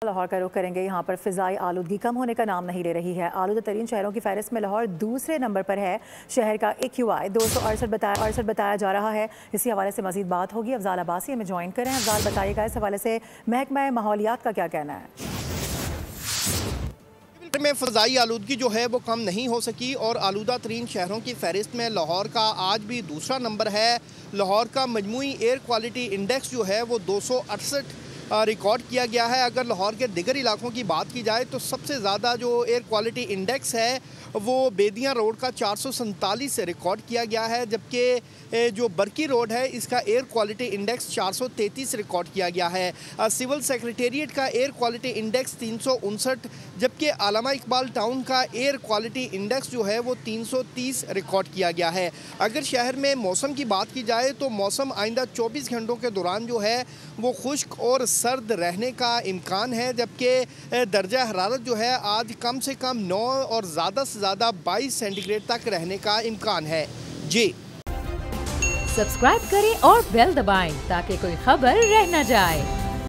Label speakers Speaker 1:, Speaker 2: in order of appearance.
Speaker 1: लाहौर का रुख करेंगे। यहाँ पर फ़िज़ाई आलूदगी कम होने का नाम नहीं ले रही है। आलूदा तरीन शहरों की फहरिस्त में लाहौर दूसरे नंबर पर है। शहर का AQI 268 बताया जा रहा है। इसी हवाले से मज़ीद बात होगी। अफजाल अब्बासी हमें ज्वाइन करें। अफजाल, बताइएगा इस हवाले से महकमा माहौलियात का क्या कहना है?
Speaker 2: में फ़ज़ाई आलूदगी जो है वो कम नहीं हो सकी और आलूदा तरीन शहरों की फहरिस्त में लाहौर का आज भी दूसरा नंबर है। लाहौर का मजमूई एयर क्वालिटी इंडेक्स जो है वो 268 रिकॉर्ड किया गया है। अगर लाहौर के दिगर इलाकों की बात की जाए तो सबसे ज़्यादा जो एयर क्वालिटी इंडेक्स है वो बेदियाँ रोड का 447 से रिकॉर्ड किया गया है, जबकि जो बरकी रोड है इसका एयर क्वालिटी इंडेक्स 433 रिकॉर्ड किया गया है। सिविल सेक्रेटेरिएट का एयर क्वालिटी इंडेक्स 359, जबकि आलमा इकबाल टाउन का एयर क्वालिटी इंडेक्स जो है वो 330 रिकॉर्ड किया गया है। अगर शहर में मौसम की बात की जाए तो मौसम आइंदा 24 घंटों के दौरान जो है वो खुश्क और सर्द रहने का इम्कान है, जबकि दर्जा हरारत जो है आज कम से कम 9 और ज़्यादा से ज़्यादा 22 सेंटीग्रेड तक रहने का इम्कान है। जी,
Speaker 3: सब्सक्राइब करें और बेल दबाएं ताकि कोई खबर रह न जाए।